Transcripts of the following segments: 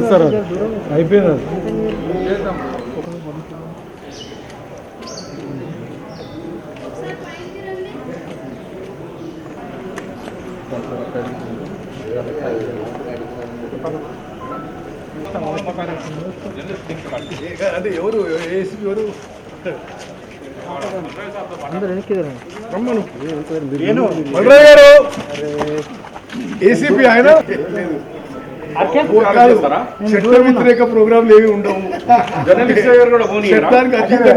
Sir అయిపోయింది. అంటే ఎవరు ఏసీ ఎవరు గారు ఏసీపీ ఆయన చట్ట వ్యతిరేక ప్రోగ్రాంలు ఏమి ఉండవు. చట్టానికి అతీతంగా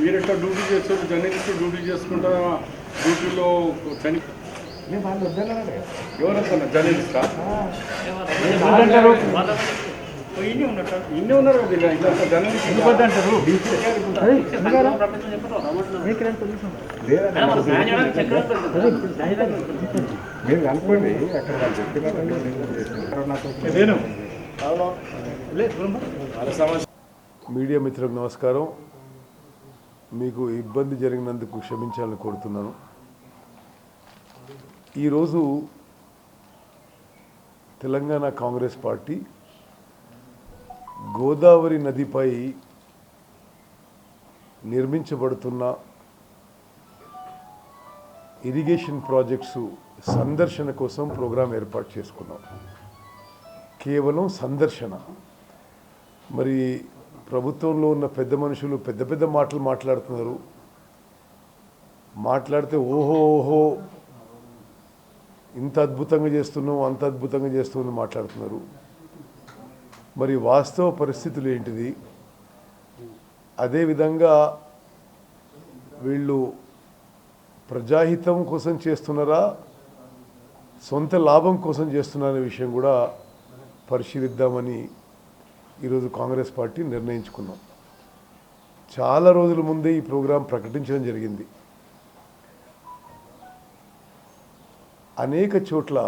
మీరు ఎట్లా డ్యూటీ చేస్తారు, జర్నలిస్ట్ డ్యూటీ చేసుకుంటా డ్యూటీలో చని ఎవరన్నా జర్నలిస్టా ఇన్ని ఉన్నారు కదా ఇలా జర్నలిస్ట్ మీరు అనుకోండి అక్కడ మీడియా మిత్రులకు నమస్కారం. మీకు ఇబ్బంది జరిగినందుకు క్షమించాలని కోరుతున్నాను. ఈరోజు తెలంగాణ కాంగ్రెస్ పార్టీ గోదావరి నదిపై నిర్మించబడుతున్న ఇరిగేషన్ ప్రాజెక్ట్స్ సందర్శన కోసం ప్రోగ్రాం ఏర్పాటు చేసుకున్నాం. కేవలం సందర్శన. మరి ప్రభుత్వంలో ఉన్న పెద్ద మనుషులు పెద్ద పెద్ద మాటలు మాట్లాడుతున్నారు. మాట్లాడితే ఓహో ఇంత అద్భుతంగా చేస్తున్నాం, అంత అద్భుతంగా చేస్తున్నాం మాట్లాడుతున్నారు. మరి వాస్తవ పరిస్థితులు ఏంటిది? అదేవిధంగా వీళ్ళు ప్రజాహితం కోసం చేస్తున్నారా, సొంత లాభం కోసం చేస్తున్నారనే విషయం కూడా పరిశీలిద్దామని ఈరోజు కాంగ్రెస్ పార్టీ నిర్ణయించుకున్నాం. చాలా రోజుల ముందే ఈ ప్రోగ్రాం ప్రకటించడం జరిగింది. అనేక చోట్ల,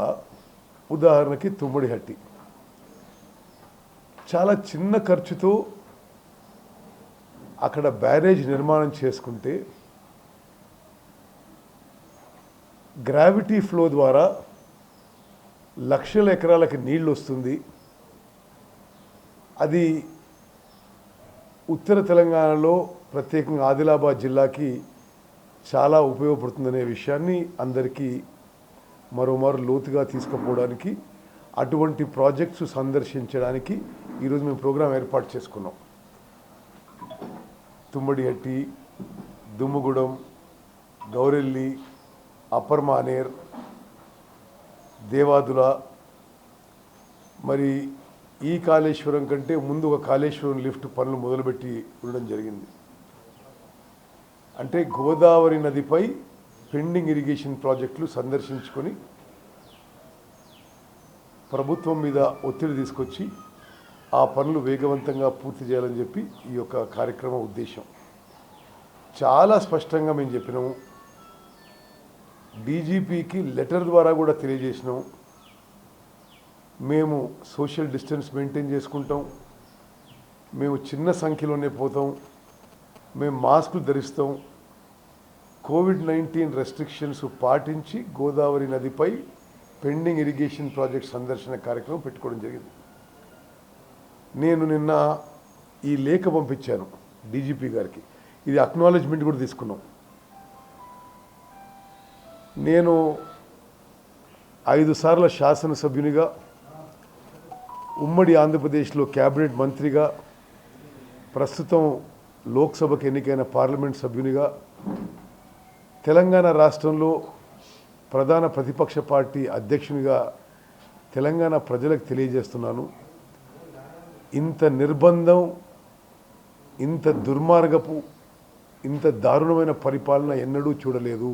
ఉదాహరణకి తుమ్మడిహట్టి, చాలా చిన్న ఖర్చుతో అక్కడ బ్యారేజ్ నిర్మాణం చేసుకుంటే గ్రావిటీ ఫ్లో ద్వారా లక్షల ఎకరాలకి నీళ్ళు వస్తుంది. అది ఉత్తర తెలంగాణలో ప్రత్యేకంగా ఆదిలాబాద్ జిల్లాకి చాలా ఉపయోగపడుతుందనే విషయాన్ని అందరికీ మరోమారు లోతుగా తీసుకుపోవడానికి, అటువంటి ప్రాజెక్ట్స్ సందర్శించడానికి ఈరోజు మేము ప్రోగ్రాం ఏర్పాటు చేసుకున్నాం. తుమ్మడిహట్టి, దుమ్ముగూడెం, గౌరెల్లి, అప్పర్ మానేర్, దేవాదుల, మరి ఈ కాళేశ్వరం కంటే ముందు ఒక కాళేశ్వరం లిఫ్ట్ పనులు మొదలుపెట్టి ఉండడం జరిగింది. అంటే గోదావరి నదిపై పెండింగ్ ఇరిగేషన్ ప్రాజెక్టులు సందర్శించుకొని ప్రభుత్వం మీద ఒత్తిడి తీసుకొచ్చి ఆ పనులు వేగవంతంగా పూర్తి చేయాలని చెప్పి ఈ యొక్క కార్యక్రమం ఉద్దేశం. చాలా స్పష్టంగా మేము చెప్పినాము. డీజీపీకి లెటర్ ద్వారా కూడా తెలియజేసినాం. మేము సోషల్ డిస్టెన్స్ మెయింటైన్ చేసుకుంటాం, మేము చిన్న సంఖ్యలోనే పోతాం, మేము మాస్కులు ధరిస్తాం, కోవిడ్-19 రెస్ట్రిక్షన్స్ పాటించి గోదావరి నదిపై పెండింగ్ ఇరిగేషన్ ప్రాజెక్ట్ సందర్శన కార్యక్రమం పెట్టుకోవడం జరిగింది. నేను నిన్న ఈ లేఖ పంపించాను డీజీపీ గారికి. ఇది అక్నాలెడ్జ్మెంట్ కూడా తీసుకున్నాం. నేను 5 సార్ల శాసనసభ్యునిగా, ఉమ్మడి ఆంధ్రప్రదేశ్లో క్యాబినెట్ మంత్రిగా, ప్రస్తుతం లోక్సభకు ఎన్నికైన పార్లమెంట్ సభ్యునిగా, తెలంగాణ రాష్ట్రంలో ప్రధాన ప్రతిపక్ష పార్టీ అధ్యక్షునిగా తెలంగాణ ప్రజలకు తెలియజేస్తున్నాను. ఇంత నిర్బంధం, ఇంత దుర్మార్గపు, ఇంత దారుణమైన పరిపాలన ఎన్నడూ చూడలేదు.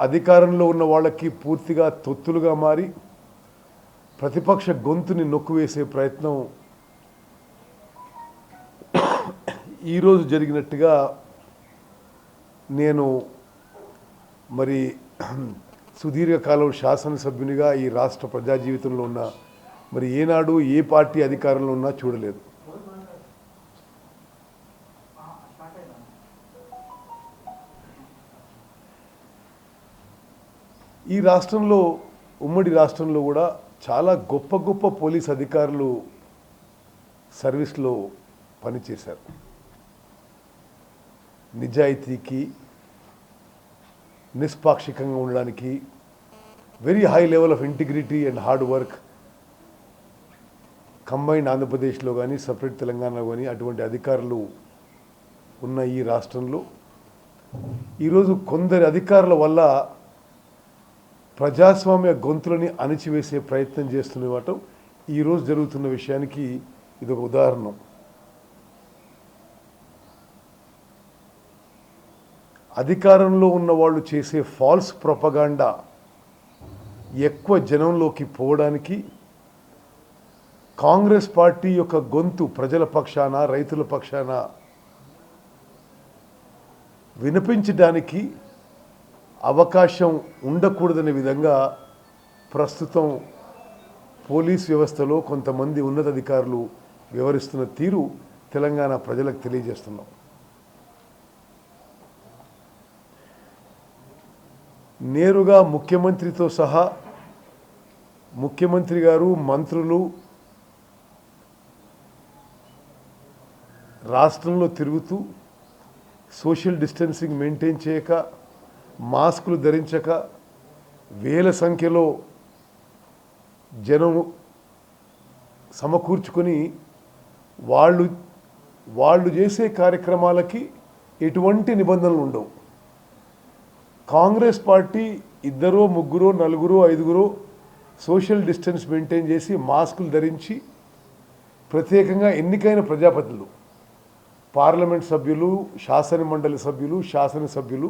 అధికారంలో ఉన్న వాళ్ళకి పూర్తిగా తొత్తులుగా మారి ప్రతిపక్ష గొంతుని నొక్కువేసే ప్రయత్నం ఈరోజు జరిగినట్టుగా నేను మరి సుదీర్ఘకాలం శాసనసభ్యునిగా ఈ రాష్ట్ర ప్రజా జీవితంలో ఉన్న మరి ఏనాడు ఏ పార్టీ అధికారంలో ఉన్నా చూడలేదు. ఈ రాష్ట్రంలో, ఉమ్మడి రాష్ట్రంలో కూడా చాలా గొప్ప గొప్ప పోలీస్ అధికారులు సర్వీస్లో పనిచేశారు. నిజాయితీకి, నిష్పాక్షికంగా ఉండడానికి, very high level of integrity and hard work combined ఆంధ్రప్రదేశ్లో కానీ సపరేట్ తెలంగాణలో కానీ అటువంటి అధికారులు ఉన్న ఈ రాష్ట్రంలో ఈరోజు కొందరి అధికారుల వల్ల ప్రజాస్వామ్య గొంతులని అణిచివేసే ప్రయత్నం చేస్తున్నవాటం ఈరోజు జరుగుతున్న విషయానికి ఇది ఒక ఉదాహరణ. అధికారంలో ఉన్న వాళ్ళు చేసే ఫాల్స్ ప్రొపగాండా ఎక్కువ జనంలోకి పోవడానికి, కాంగ్రెస్ పార్టీ యొక్క గొంతు ప్రజల పక్షాన, రైతుల పక్షాన వినిపించడానికి అవకాశం ఉండకూడదనే విధంగా ప్రస్తుతం పోలీస్ వ్యవస్థలో కొంతమంది ఉన్నతాధికారులు వ్యవహరిస్తున్న తీరు తెలంగాణ ప్రజలకు తెలియజేస్తున్నాం. నేరుగా ముఖ్యమంత్రితో సహా ముఖ్యమంత్రి గారు, మంత్రులు రాష్ట్రంలో తిరుగుతూ సోషల్ డిస్టెన్సింగ్ మెయింటైన్ చేయక, మాస్కులు ధరించక, వేల సంఖ్యలో జనం సమకూర్చుకొని వాళ్ళు చేసే కార్యక్రమాలకి ఎటువంటి నిబంధనలు ఉండవు. Congress party 2, 3, 4, 5 social distance maintain చేసి మాస్కులు ధరించి ప్రత్యేకంగా ఎన్నికైన ప్రజాప్రతినిధులు, పార్లమెంట్ సభ్యులు, శాసనమండలి సభ్యులు, శాసనసభ్యులు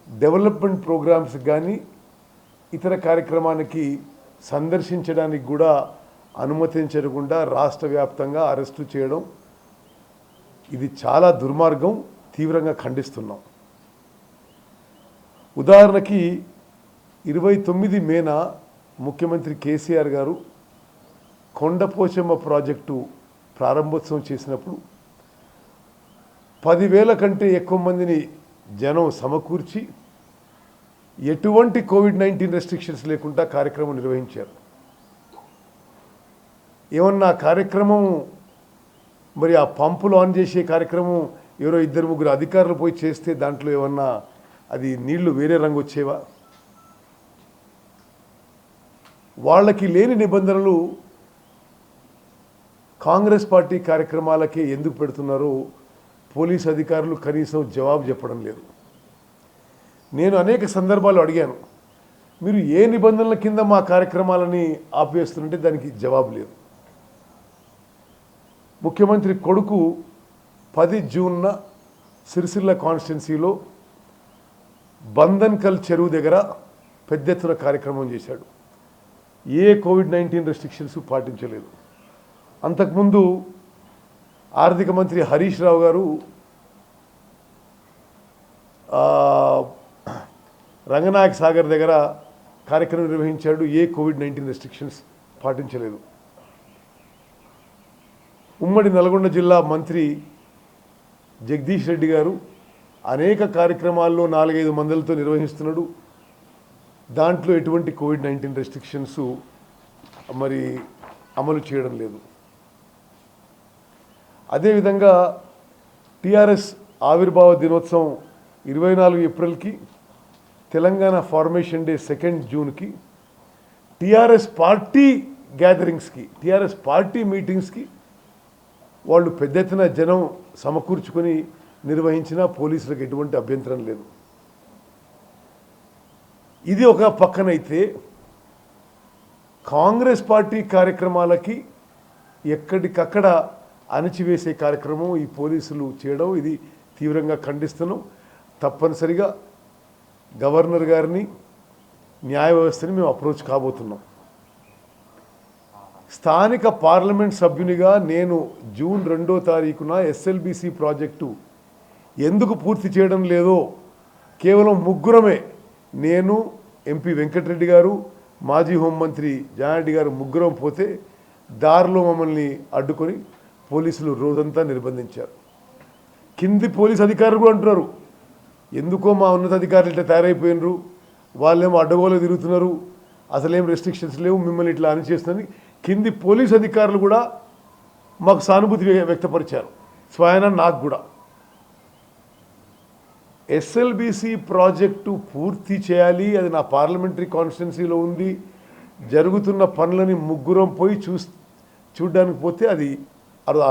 డెవలప్మెంట్ ప్రోగ్రామ్స్ కానీ ఇతర కార్యక్రమానికి సందర్శించడానికి కూడా అనుమతించకుండా రాష్ట్ర వ్యాప్తంగా అరెస్టు చేయడం ఇది చాలా దుర్మార్గం. తీవ్రంగా ఖండిస్తున్నాం. ఉదాహరణకి 29 మేన ముఖ్యమంత్రి కేసీఆర్ గారు కొండపోచమ్మ ప్రాజెక్టు ప్రారంభోత్సవం చేసినప్పుడు 10,000 కంటే ఎక్కువ మందిని జనం సమకూర్చి ఎటువంటి కోవిడ్-19 రెస్ట్రిక్షన్స్ లేకుండా కార్యక్రమం నిర్వహించారు. ఏమన్నా కార్యక్రమం మరి ఆ పంపులు ఆన్ చేసే కార్యక్రమం ఎవరో 2, 3 అధికారులు పోయి చేస్తే దాంట్లో ఏమన్నా అది నీళ్లు వేరే రంగు వచ్చేవా? వాళ్ళకి లేని నిబంధనలు కాంగ్రెస్ పార్టీ కార్యక్రమాలకే ఎందుకు పెడుతున్నారో పోలీస్ అధికారులు కనీసం జవాబు చెప్పడం లేదు. నేను అనేక సందర్భాలు అడిగాను, మీరు ఏ నిబంధనల కింద మా కార్యక్రమాలని ఆపివేస్తుంటే దానికి జవాబు లేదు. ముఖ్యమంత్రి కొడుకు 10 జూన్న సిరిసిల్ల కాన్స్టిట్యున్సీలో బంధన్కల్ చెరువు దగ్గర పెద్ద ఎత్తున కార్యక్రమం చేశాడు. ఏ కోవిడ్-19 రెస్ట్రిక్షన్స్ పాటించలేదు. అంతకుముందు ఆర్థిక మంత్రి హరీష్ రావు గారు రంగనాయక సాగర్ దగ్గర కార్యక్రమం నిర్వహించాడు. ఏ కోవిడ్-19 రెస్ట్రిక్షన్స్ పాటించలేదు. ఉమ్మడి నల్గొండ జిల్లా మంత్రి జగదీష్ రెడ్డి గారు అనేక కార్యక్రమాల్లో 4-5 మందిలతో నిర్వహిస్తున్నాడు. దాంట్లో ఎటువంటి కోవిడ్-19 రెస్ట్రిక్షన్స్ మరి అమలు చేయడం లేదు. అదేవిధంగా టీఆర్ఎస్ ఆవిర్భావ దినోత్సవం 24 ఏప్రిల్కి, తెలంగాణ ఫార్మేషన్ డే 2 జూన్కి, టీఆర్ఎస్ పార్టీ గ్యాదరింగ్స్కి, టీఆర్ఎస్ పార్టీ మీటింగ్స్కి వాళ్ళు పెద్ద ఎత్తున జనం సమకూర్చుకొని నిర్వహించిన పోలీసులకు ఎటువంటి అభ్యంతరం లేదు. ఇది ఒక పక్కనైతే కాంగ్రెస్ పార్టీ కార్యక్రమాలకి ఎక్కడికక్కడ అణచివేసే కార్యక్రమం ఈ పోలీసులు చేయడం ఇది తీవ్రంగా ఖండిస్తున్నాం. తప్పనిసరిగా గవర్నర్ గారిని, న్యాయ వ్యవస్థని మేము అప్రోచ్ కాబోతున్నాం. స్థానిక పార్లమెంట్ సభ్యునిగా నేను జూన్ 2వ తారీఖున ఎస్ఎల్బిసి ప్రాజెక్టు ఎందుకు పూర్తి చేయడం లేదో కేవలం 3 నేను, ఎంపీ వెంకటరెడ్డి గారు, మాజీ హోంమంత్రి జానారెడ్డి గారు ముగ్గురం పోతే దారిలో మమ్మల్ని అడ్డుకొని పోలీసులు రోజంతా నిర్బంధించారు. కింది పోలీస్ అధికారులు కూడా అంటున్నారు, ఎందుకో మా ఉన్నతాధికారులు ఇట్లా తయారైపోయినరు, వాళ్ళేమో అడ్డగోలు తిరుగుతున్నారు, అసలేం రెస్ట్రిక్షన్స్ లేవు, మిమ్మల్ని ఇట్లా అని చేస్తుందని కింది పోలీస్ అధికారులు కూడా మాకు సానుభూతి వ్యక్తపరిచారు. స్వయాన నాకు కూడా ఎస్ఎల్బిసి ప్రాజెక్టు పూర్తి చేయాలి, అది నా పార్లమెంటరీ కాన్స్టిట్యున్సీలో ఉంది, జరుగుతున్న పనులని ముగ్గురం పోయి చూడడానికి పోతే అది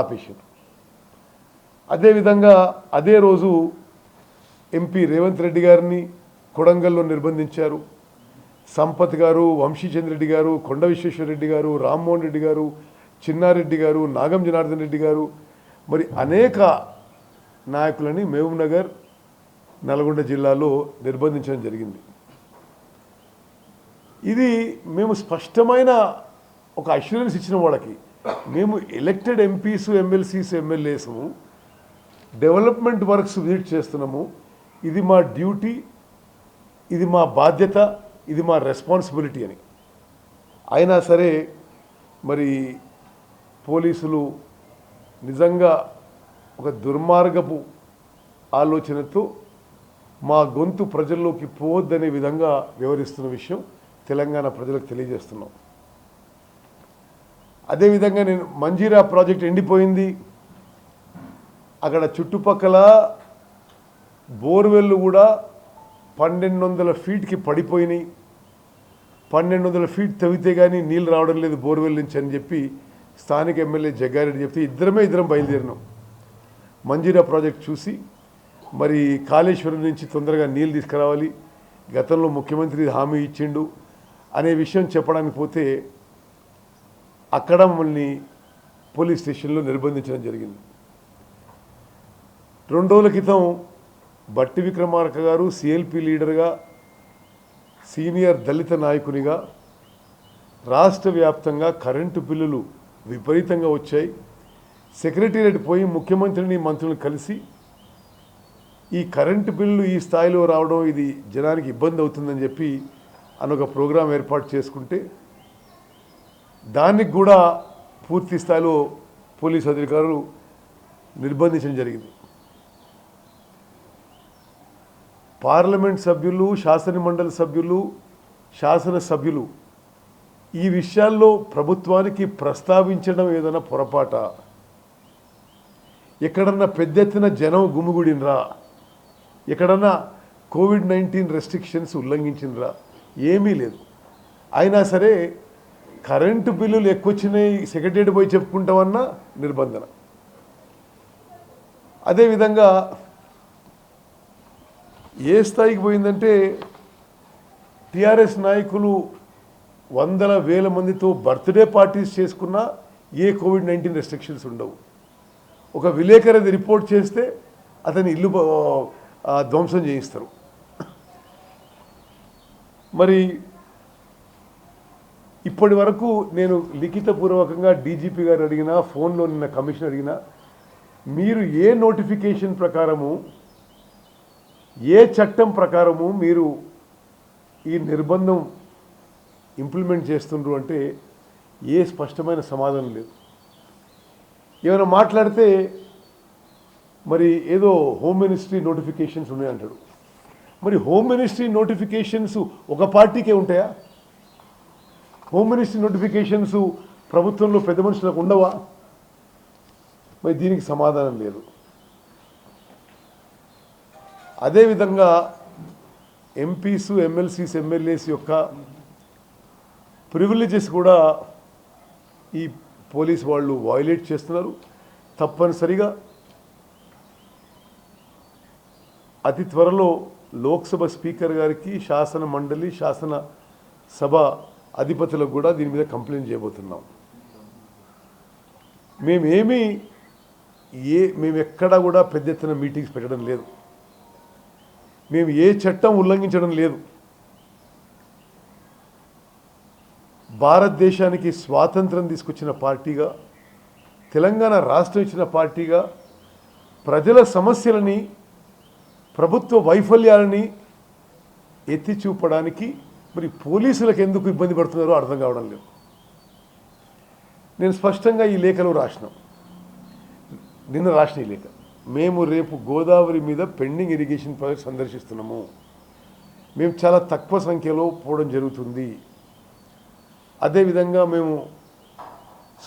ఆపేశారు. అదేవిధంగా అదే రోజు ఎంపీ రేవంత్ రెడ్డి గారిని కొడంగల్లో నిర్బంధించారు. సంపత్ గారు, వంశీచంద్ర రెడ్డి గారు, కొండ విశ్వేశ్వరరెడ్డి గారు, రామ్మోహన్ రెడ్డి గారు, చిన్నారెడ్డి గారు, నాగం జనార్దన్ రెడ్డి గారు, మరి అనేక నాయకులని మహబూబ్ నగర్, నల్గొండ జిల్లాలో నిర్బంధించడం జరిగింది. ఇది మేము స్పష్టమైన ఒక అష్యూరెన్స్ ఇచ్చిన వాళ్ళకి, మేము elected MPs, MLCs, MLAs development works visit చేస్తున్నాము, ఇది మా డ్యూటీ, ఇది మా బాధ్యత, ఇది మా రెస్పాన్సిబిలిటీ అని. అయినా సరే మరి పోలీసులు నిజంగా ఒక దుర్మార్గపు ఆలోచనతో మా గొంతు ప్రజల్లోకి పోవద్దనే విధంగా వ్యవహరిస్తున్న విషయం తెలంగాణ ప్రజలకు తెలియజేస్తున్నాం. అదేవిధంగా నేను మంజీరా ప్రాజెక్ట్ ఎండిపోయింది, అక్కడ చుట్టుపక్కల బోర్వెల్లు కూడా 1200 ఫీట్కి పడిపోయినాయి. 1200 ఫీట్ తవ్వితే కానీ నీళ్ళు రావడం లేదు బోర్వెల్ నుంచి అని చెప్పి స్థానిక ఎమ్మెల్యే జగ్గారెడ్డి చెప్తే ఇద్దరం బయలుదేరినాం. మంజీరా ప్రాజెక్ట్ చూసి మరి కాళేశ్వరం నుంచి తొందరగా నీళ్ళు తీసుకురావాలి, గతంలో ముఖ్యమంత్రి హామీ ఇచ్చిండు అనే విషయం చెప్పడానికి పోతే అక్కడ మమ్మల్ని పోలీస్ స్టేషన్లో నిర్బంధించడం జరిగింది. 2 రోజుల క్రితం బట్టి విక్రమార్క గారు సిఎల్పి లీడర్గా, సీనియర్ దళిత నాయకునిగా రాష్ట్ర వ్యాప్తంగా కరెంటు బిల్లులు విపరీతంగా వచ్చాయి. సెక్రటేరియట్ పోయి ముఖ్యమంత్రిని, మంత్రులను కలిసి ఈ కరెంటు బిల్లు ఈ స్థాయిలో రావడం ఇది జనానికి ఇబ్బంది అవుతుందని చెప్పి అనొక ప్రోగ్రాం ఏర్పాటు చేసుకుంటే దానికి కూడా పూర్తి స్థాయిలో పోలీసు అధికారులు నిర్బంధించడం జరిగింది. పార్లమెంట్ సభ్యులు, శాసనమండలి సభ్యులు, శాసనసభ్యులు ఈ విషయాల్లో ప్రభుత్వానికి ప్రస్తావించడం ఏదైనా పొరపాట, ఎక్కడన్నా పెద్ద ఎత్తున జనం గుమిగూడినరా, ఎక్కడన్నా కోవిడ్-19 రెస్ట్రిక్షన్స్ ఉల్లంఘించినరా, ఏమీ లేదు. అయినా సరే కరెంటు బిల్లులు ఎక్కువ వచ్చినాయి, సెక్రటరీ పోయి చెప్పుకుంటామన్నా నిర్బంధన. అదేవిధంగా ఏ స్థాయికి పోయిందంటే టీఆర్ఎస్ నాయకులు వందల వేల మందితో బర్త్డే పార్టీస్ చేసుకున్నా ఏ కోవిడ్-19 రెస్ట్రిక్షన్స్ ఉండవు. ఒక విలేకరి రిపోర్ట్ చేస్తే అతని ఇల్లు ధ్వంసం చేయిస్తారు. మరి ఇప్పటి వరకు నేను లిఖితపూర్వకంగా డీజీపీ గారు అడిగినా, ఫోన్లో నిన్న కమిషన్ అడిగినా, మీరు ఏ నోటిఫికేషన్ ప్రకారము, ఏ చట్టం ప్రకారము మీరు ఈ నిర్బంధం ఇంప్లిమెంట్ చేస్తుండ్రు అంటే ఏ స్పష్టమైన సమాధానం లేదు. ఏమైనా మాట్లాడితే మరి ఏదో హోమ్ మినిస్ట్రీ నోటిఫికేషన్స్ ఉన్నాయంటాడు. మరి హోమ్ మినిస్ట్రీ నోటిఫికేషన్స్ ఒక పార్టీకే ఉంటాయా? హోమ్ మినిస్ట్రీ నోటిఫికేషన్స్ ప్రభుత్వంలో పెద్ద మనుషులకు ఉండవా? మరి దీనికి సమాధానం లేదు. అదేవిధంగా ఎంపీస్, ఎమ్మెల్సీస్, ఎమ్మెల్యేస్ యొక్క ప్రివిలేజెస్ కూడా ఈ పోలీస్ వాళ్ళు వయలేట్ చేస్తున్నారు. తప్పనిసరిగా అతి త్వరలో లోక్సభ స్పీకర్ గారికి, శాసన మండలి, శాసన సభ అధిపతులకు కూడా దీని మీద కంప్లైంట్ చేయబోతున్నాం. మేము ఎక్కడా కూడా పెద్ద ఎత్తున మీటింగ్స్ పెట్టడం లేదు, మేము ఏ చట్టం ఉల్లంఘించడం లేదు. భారతదేశానికి స్వాతంత్రం తీసుకొచ్చిన పార్టీగా, తెలంగాణ రాష్ట్రం ఇచ్చిన పార్టీగా ప్రజల సమస్యలని, ప్రభుత్వ వైఫల్యాలని ఎత్తి చూపడానికి మరి పోలీసులకు ఎందుకు ఇబ్బంది పడుతున్నారో అర్థం కావడం లేదు. నేను స్పష్టంగా ఈ లేఖలో నిన్న రాసిన ఈ లేఖ, మేము రేపు గోదావరి మీద పెండింగ్ ఇరిగేషన్ ప్రాజెక్ట్ సందర్శిస్తున్నాము. మేము చాలా తక్కువ సంఖ్యలో పోవడం జరుగుతుంది. అదేవిధంగా మేము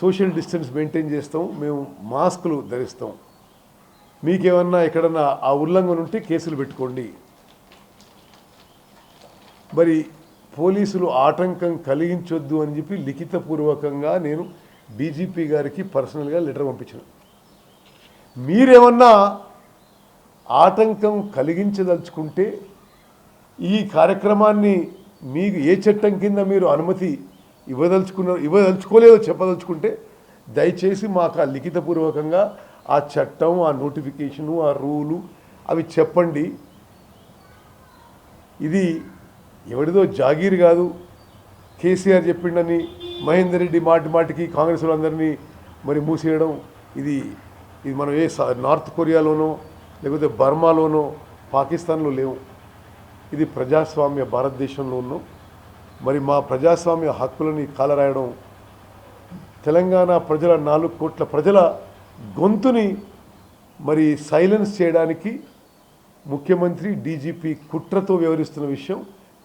సోషల్ డిస్టెన్స్ మెయింటైన్ చేస్తాం, మేము మాస్కులు ధరిస్తాం. మీకేమన్నా ఎక్కడన్నా ఆ ఉల్లంఘన ఉంటే కేసులు పెట్టుకోండి. మరి పోలీసులు ఆటంకం కలిగించొద్దు అని చెప్పి లిఖితపూర్వకంగా నేను డీజీపీ గారికి పర్సనల్గా లెటర్ పంపించాను. మీరేమన్నా ఆటంకం కలిగించదలుచుకుంటే ఈ కార్యక్రమాన్ని మీకు ఏ చట్టం కింద మీరు అనుమతి ఇవ్వదలుచుకోలేదో చెప్పదలుచుకుంటే దయచేసి మాకు ఆ లిఖితపూర్వకంగా ఆ చట్టం, ఆ నోటిఫికేషను, ఆ రూలు అవి చెప్పండి. ఇది ఎవరిదో జాగీర్ కాదు, కేసీఆర్ చెప్పిండని మహేందర్ రెడ్డి మాటికి కాంగ్రెస్ వాళ్ళందరినీ మరి మూసేయడం, ఇది మనం ఏ నార్త్ కొరియాలోనో లేకపోతే బర్మాలోనో పాకిస్తాన్లో లేవు. ఇది ప్రజాస్వామ్య భారతదేశంలో ఉన్నాం. మరి మా ప్రజాస్వామ్య హక్కులని కాలరాయడం, తెలంగాణ ప్రజల 4 కోట్ల ప్రజల గొంతుని మరి సైలెన్స్ చేయడానికి ముఖ్యమంత్రి, డీజీపీ కుట్రతో వ్యవహరిస్తున్న విషయం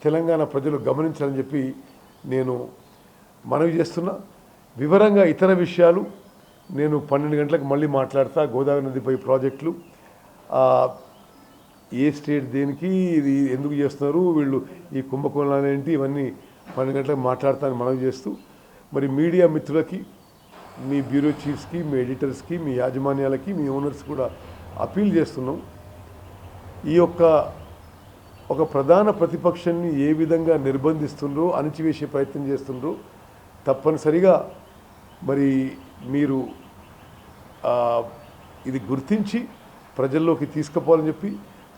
తెలంగాణ ప్రజలు గమనించాలని చెప్పి నేను మనవి చేస్తున్నా. వివరంగా ఇతర విషయాలు నేను 12 గంటలకు మళ్ళీ మాట్లాడతా. గోదావరి నదిపై ప్రాజెక్టులు ఏ స్టేట్ దేనికి, ఇది ఎందుకు చేస్తున్నారు, వీళ్ళు ఈ కుంభకోణాలు ఏంటి, ఇవన్నీ 12 గంటలకు మాట్లాడతానని మనవి చేస్తూ, మరి మీడియా మిత్రులకి, మీ బ్యూరో చీఫ్స్కి, మీ ఎడిటర్స్కి, మీ యాజమాన్యాలకి, మీ ఓనర్స్ కూడా అపీల్ చేస్తున్నాం. ఈ ఒక ప్రధాన ప్రతిపక్షాన్ని ఏ విధంగా నిర్బంధిస్తుండ్రో, అణిచివేసే ప్రయత్నం చేస్తుండ్రో తప్పనిసరిగా మరి మీరు ఇది గుర్తించి ప్రజల్లోకి తీసుకుపోవాలని చెప్పి,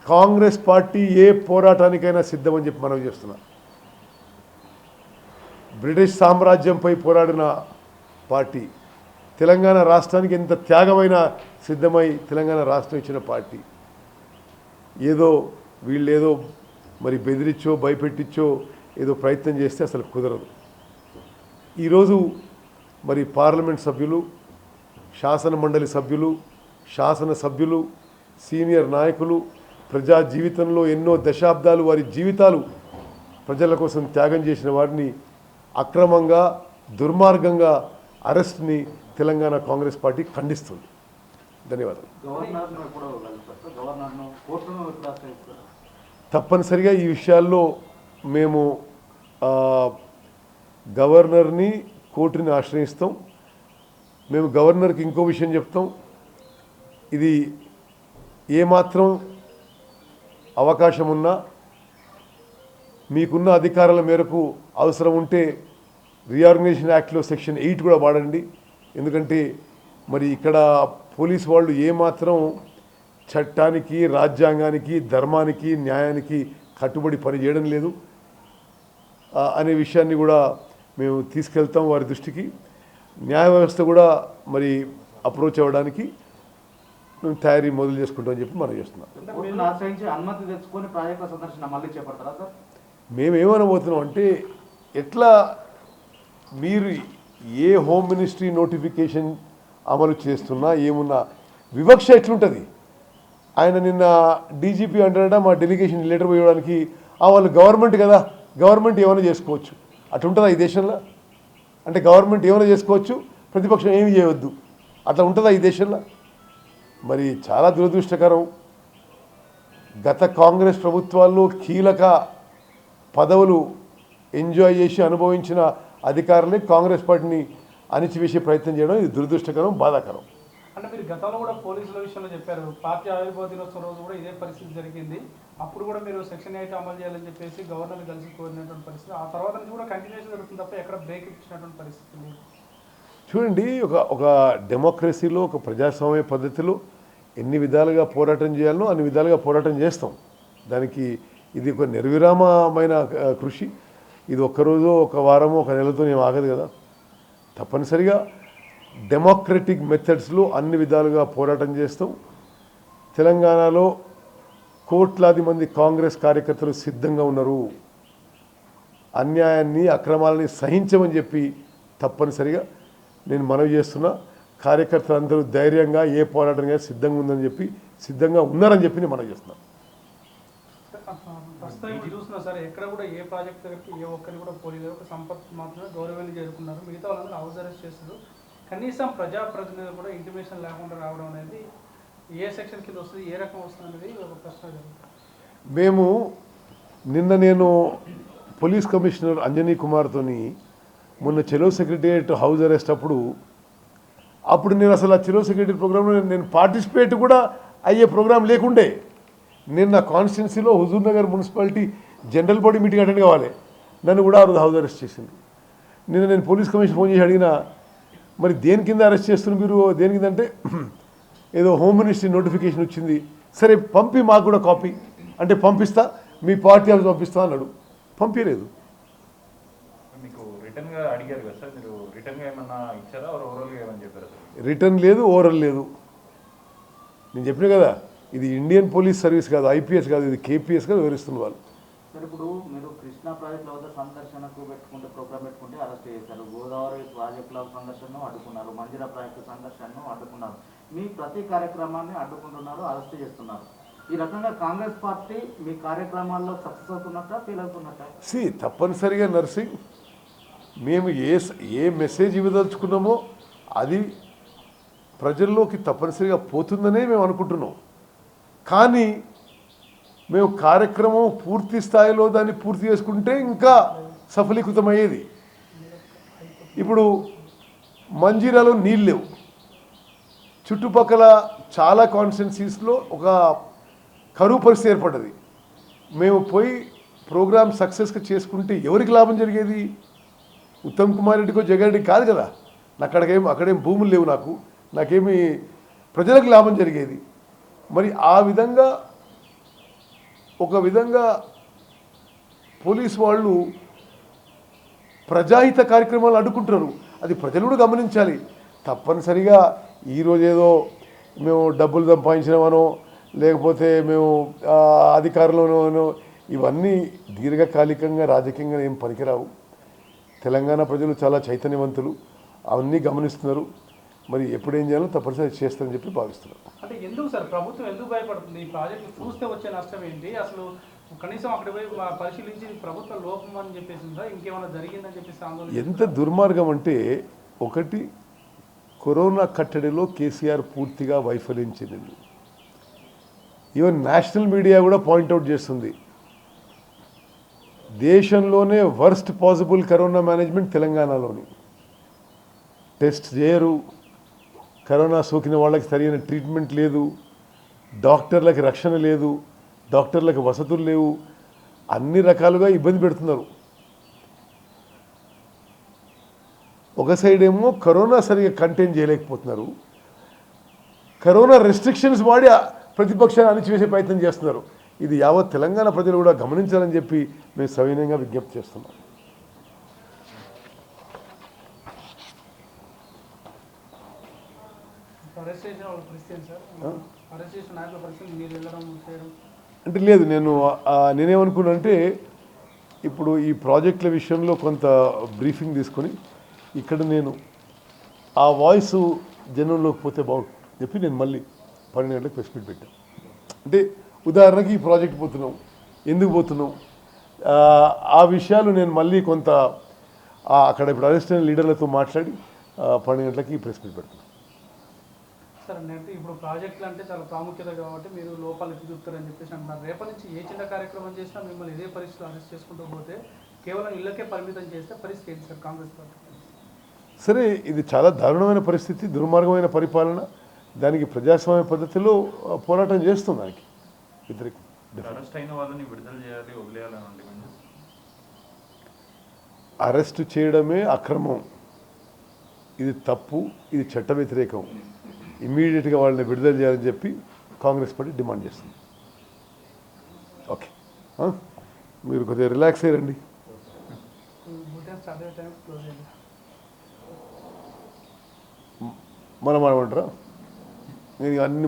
కాంగ్రెస్ పార్టీ ఏ పోరాటానికైనా సిద్ధమని చెప్పి మనవి చేస్తున్నా. బ్రిటిష్ సామ్రాజ్యంపై పోరాడిన పార్టీ, తెలంగాణ రాష్ట్రానికి ఎంత త్యాగమైన సిద్ధమై తెలంగాణ రాష్ట్రం ఇచ్చిన పార్టీ. ఏదో వీళ్ళేదో మరి బెదిరించో భయపెట్టించో ఏదో ప్రయత్నం చేస్తే అసలు కుదరదు. ఈరోజు మరి పార్లమెంట్ సభ్యులు, శాసన మండలి సభ్యులు, శాసనసభ్యులు, సీనియర్ నాయకులు ప్రజా జీవితంలో ఎన్నో దశాబ్దాలు వారి జీవితాలు ప్రజల కోసం త్యాగం చేసిన వారిని అక్రమంగా, దుర్మార్గంగా అరెస్ట్ని తెలంగాణ కాంగ్రెస్ పార్టీ ఖండిస్తుంది. ధన్యవాదాలు. తప్పనిసరిగా ఈ విషయాల్లో మేము గవర్నర్ని, కోర్టుని ఆశ్రయిస్తాం. మేము గవర్నర్కి ఇంకో విషయం చెప్తాం. ఇది ఏమాత్రం అవకాశం ఉన్నా మీకున్న అధికారాల మేరకు అవసరం ఉంటే రీఆర్గనైజేషన్ యాక్ట్లో సెక్షన్ 8 కూడా వాడండి. ఎందుకంటే మరి ఇక్కడ పోలీసు వాళ్ళు ఏమాత్రం చట్టానికి, రాజ్యాంగానికి, ధర్మానికి, న్యాయానికి కట్టుబడి పని చేయడం లేదు అనే విషయాన్ని కూడా మేము తీసుకెళ్తాం వారి దృష్టికి. న్యాయ వ్యవస్థ కూడా మరి అప్రోచ్ అవ్వడానికి మేము తయారీ మొదలు చేసుకుంటామని చెప్పి మనం చేస్తున్నాం. మేమేమనబోతున్నాం అంటే, ఎట్లా మీరు ఏ హోమ్ మినిస్ట్రీ నోటిఫికేషన్ అమలు చేస్తున్నా ఏమున్నా వివక్ష ఎట్లుంటుంది. ఆయన నిన్న డీజీపీ అంటారట మా డెలిగేషన్ లెటర్ ఇవ్వడానికి, వాళ్ళు గవర్నమెంట్ కదా, గవర్నమెంట్ ఏమైనా చేసుకోవచ్చు అట్లుంటుందా ఈ దేశంలో? అంటే గవర్నమెంట్ ఏమైనా చేసుకోవచ్చు, ప్రతిపక్షం ఏమి చేయవద్దు, అట్లా ఉంటుందా ఈ దేశంలో? మరి చాలా దురదృష్టకరం. గత కాంగ్రెస్ ప్రభుత్వాల్లో కీలక పదవులు ఎంజాయ్ చేసి అనుభవించిన అధికారులే కాంగ్రెస్ పార్టీని అణిచివేసే ప్రయత్నం చేయడం ఇది దురదృష్టకరం, బాధాకరం. అంటే మీరు గతంలో కూడా పోలీసుల విషయంలో చెప్పారు, పార్టీ ఆవిర్భావ దినోత్సవం రోజు కూడా ఇదే పరిస్థితి జరిగింది. అప్పుడు కూడా మీరు సెక్షన్ 8 అమలు చేయాలని చెప్పేసి గవర్నర్ని కలిసి కోరినటువంటి పరిస్థితి, ఆ తర్వాత నుంచి కూడా కంటిన్యూషన్ జరుగుతుంది తప్ప ఎక్కడ బ్రేక్ ఇచ్చినటువంటి పరిస్థితి లేదు. చూడండి, ఒక డెమోక్రసీలో, ఒక ప్రజాస్వామ్య పద్ధతిలో ఎన్ని విధాలుగా పోరాటం చేయాలనో అన్ని విధాలుగా పోరాటం చేస్తాం. దానికి ఇది ఒక నిర్విరామమైన కృషి. ఇది ఒక్కరోజు, ఒక వారమో, ఒక నెలతో ఏం ఆగదు కదా. తప్పనిసరిగా డెమోక్రటిక్ మెథడ్స్లో అన్ని విధాలుగా పోరాటం చేస్తాం. తెలంగాణలో కోట్లాది మంది కాంగ్రెస్ కార్యకర్తలు సిద్ధంగా ఉన్నారు. అన్యాయాన్ని అక్రమాలని సహించమని చెప్పి తప్పనిసరిగా నేను మనవి చేస్తున్నా. కార్యకర్తలందరూ ధైర్యంగా ఏ పోరాటంగా సిద్ధంగా ఉందని చెప్పి సిద్ధంగా ఉన్నారని చెప్పి నేను మనవి చేస్తున్నాను. ప్రస్తుతం ఇప్పుడు చూస్తున్నా సార్, ఎక్కడ కూడా ఏ ప్రాజెక్ట్ దగ్గరికి ఏ ఒక్కరిని కూడా పోలీసు ఒక సంపత్ మాత్రమే గౌరవాన్ని చేరుకున్నారు. మిగతా వాళ్ళందరూ హౌస్ అరెస్ట్ చేస్తారు. కనీసం ప్రజాప్రతినిధులు కూడా ఇంటిమేషన్ లేకుండా రావడం అనేది ఏ సెక్షన్ కింద వస్తుంది, ఏ రకం వస్తుంది అనేది ఒక ప్రశ్న. మేము నేను పోలీస్ కమిషనర్ అంజనీ కుమార్తోని మొన్న చెలో సెక్రటేరియట్ హౌస్ అరెస్ట్ అప్పుడు నేను అసలు ఆ చెలో సెక్రటరీ ప్రోగ్రాంలో నేను పార్టిసిపేట్ కూడా అయ్యే ప్రోగ్రాం లేకుండే. నేను నా కాన్స్టిట్యున్సీలో Huzur Nagar municipality general body meeting attend కావాలి. నన్ను కూడా ఆ రోజు హౌస్ అరెస్ట్ చేసింది. నేను పోలీస్ కమిషన్ ఫోన్ చేసి అడిగినా, మరి దేని కింద అరెస్ట్ చేస్తున్నారు మీరు, దేని కింద అంటే ఏదో హోమ్ మినిస్ట్రీ నోటిఫికేషన్ వచ్చింది. సరే పంపి మాకు కూడా కాపీ అంటే పంపిస్తా, మీ పార్టీ ఆఫీస్ పంపిస్తా అన్నాడు. పంపించలేదు. మీకు రిటర్న్గా అడిగారు కదా సార్, మీరు రిటర్న్గా ఏమన్నా ఇచ్చారా, ఓవరాల్గా ఏమని చెప్పారు సార్? రిటర్న్ లేదు, ఓవరల్ లేదు. నేను చెప్పిన కదా, ఇది ఇండియన్ పోలీస్ సర్వీస్ కాదు, ఐపీఎస్ కాదు, ఇది కేపీఎస్గా వివరిస్తున్న వాళ్ళు. సార్ ఇప్పుడు మీరు కృష్ణా ప్రాజెక్టుల వద్ద సందర్శనకు పెట్టుకుంటే ప్రోగ్రామ్ పెట్టుకుంటే అరెస్ట్ చేశారు. గోదావరి ప్రాజెక్టుల సందర్శనను అడ్డుకున్నారు. మంజీరా ప్రాజెక్టు సందర్శనను అడ్డుకున్నారు. మీ ప్రతి కార్యక్రమాన్ని అడ్డుకుంటున్నారు, అరెస్ట్ చేస్తున్నారు. ఈ రకంగా కాంగ్రెస్ పార్టీ మీ కార్యక్రమాల్లో సక్సెస్ అవుతున్నట్ట, ఫెయిల్ అవుతున్నట్ట? తప్పనిసరిగా నర్సింగ్, మేము ఏ మెసేజ్ ఇవ్వదలుచుకున్నామో అది ప్రజల్లోకి తప్పనిసరిగా పోతుందనే మేము అనుకుంటున్నాం. కానీ మేము కార్యక్రమం పూర్తి స్థాయిలో దాన్ని పూర్తి చేసుకుంటే ఇంకా సఫలీకృతమయ్యేది. ఇప్పుడు మంజీరాలో నీళ్ళు లేవు. చుట్టుపక్కల చాలా కాన్స్టిట్యున్సీస్లో ఒక కరువు పరిస్థితి ఏర్పడ్డది. మేము పోయి ప్రోగ్రామ్ సక్సెస్గా చేసుకుంటే ఎవరికి లాభం జరిగేది? ఉత్తమ్ కుమార్ రెడ్డికో జగన్ రెడ్డికి కాదు కదా. అక్కడేం భూములు లేవు, నాకేమి ప్రజలకు లాభం జరిగేది. మరి ఆ విధంగా ఒక విధంగా పోలీసు వాళ్ళు ప్రజాహిత కార్యక్రమాలు అడ్డుకుంటున్నారు. అది ప్రజలు కూడా గమనించాలి. తప్పనిసరిగా ఈరోజు ఏదో మేము డబ్బులు సంపాదించినామనో లేకపోతే మేము అధికారంలోనో ఇవన్నీ దీర్ఘకాలికంగా రాజకీయంగా ఏం పనికిరావు. తెలంగాణ ప్రజలు చాలా చైతన్యవంతులు, అవన్నీ గమనిస్తున్నారు. మరి ఎప్పుడు ఏం చేయాలో తప్పనిసరి చేస్తారని చెప్పి భావిస్తున్నారు. అంటే ఎందుకు సార్ ప్రభుత్వం ఎందుకు భయపడుతుంది? ఈ ప్రాజెక్టు చూస్తే వచ్చే నష్టం ఏంటి? అసలు కనీసం అక్కడ పోయి పరిశీలించి ప్రభుత్వ లోపం అని చెప్పేసి ఇంకేమైనా జరిగిందని చెప్పేసి ఆందోళన. ఎంత దుర్మార్గం అంటే, ఒకటి కరోనా కట్టడిలో కేసీఆర్ పూర్తిగా వైఫల్యం చెందింది. ఈవెన్ నేషనల్ మీడియా కూడా పాయింట్అవుట్ చేస్తుంది, దేశంలోనే వర్స్ట్ పాసిబుల్ కరోనా మేనేజ్మెంట్ తెలంగాణలోని. టెస్ట్ చేయరు, కరోనా సోకిన వాళ్ళకి సరైన ట్రీట్మెంట్ లేదు, డాక్టర్లకి రక్షణ లేదు, డాక్టర్లకు వసతులు లేవు, అన్ని రకాలుగా ఇబ్బంది పెడుతున్నారు. ఒక సైడ్ ఏమో కరోనా సరిగా కంటైన్ చేయలేకపోతున్నారు, కరోనా రెస్ట్రిక్షన్స్ వాడి ప్రతిపక్షాన్ని అణిచివేసే ప్రయత్నం చేస్తున్నారు. ఇది యావత్ తెలంగాణ ప్రజలు కూడా గమనించాలని చెప్పి మేము సవినయంగా విజ్ఞప్తి చేస్తున్నాం. అంటే లేదు, నేనేమనుకున్నానంటే ఇప్పుడు ఈ ప్రాజెక్టుల విషయంలో కొంత బ్రీఫింగ్ తీసుకొని ఇక్కడ నేను ఆ వాయిస్ జనంలోకి పోతే బాగుంటుంది చెప్పి నేను మళ్ళీ 12 గంటలకు ప్రెస్ మీట్ పెట్టాను. అంటే ఉదాహరణకి ఈ ప్రాజెక్ట్ పోతున్నాం, ఎందుకు పోతున్నాం, ఆ విషయాలు నేను మళ్ళీ కొంత అక్కడ ఇప్పుడు అరెస్ట్ అయిన లీడర్లతో మాట్లాడి 12 గంటలకి ప్రెస్ మీట్ పెడతాను. సార్ అంటే ఇప్పుడు ప్రాజెక్టులు అంటే చాలా ప్రాముఖ్యత కాబట్టి మీరు లోపాలు చూపుతారని చెప్పేసి అంటున్నారు. రేపటి నుంచి ఏ చిన్న కార్యక్రమం చేసినా మిమ్మల్ని ఇదే పరిస్థితిలో అరెస్ట్ చేసుకుంటూ పోతే కేవలం ఇళ్ళకే పరిమితం చేస్తే పరిస్థితి ఏంటి సార్ కాంగ్రెస్ పార్టీ? సరే, ఇది చాలా దారుణమైన పరిస్థితి, దుర్మార్గమైన పరిపాలన. దానికి ప్రజాస్వామ్య పద్ధతిలో పోరాటం చేస్తుంది. దానికి వ్యతిరేకం. అరెస్ట్ అయిన వాళ్ళని విడుదల చేయాలి, వదిలేయాలని. అరెస్టు చేయడమే అక్రమం, ఇది తప్పు, ఇది చట్ట వ్యతిరేకం. ఇమ్మీడియట్గా వాళ్ళని విడుదల చేయాలని చెప్పి కాంగ్రెస్ పార్టీ డిమాండ్ చేస్తుంది. ఓకే, మీరు కొద్దిగా రిలాక్స్ అయ్యారండి. మనం ఏమంటారా, నేను అన్ని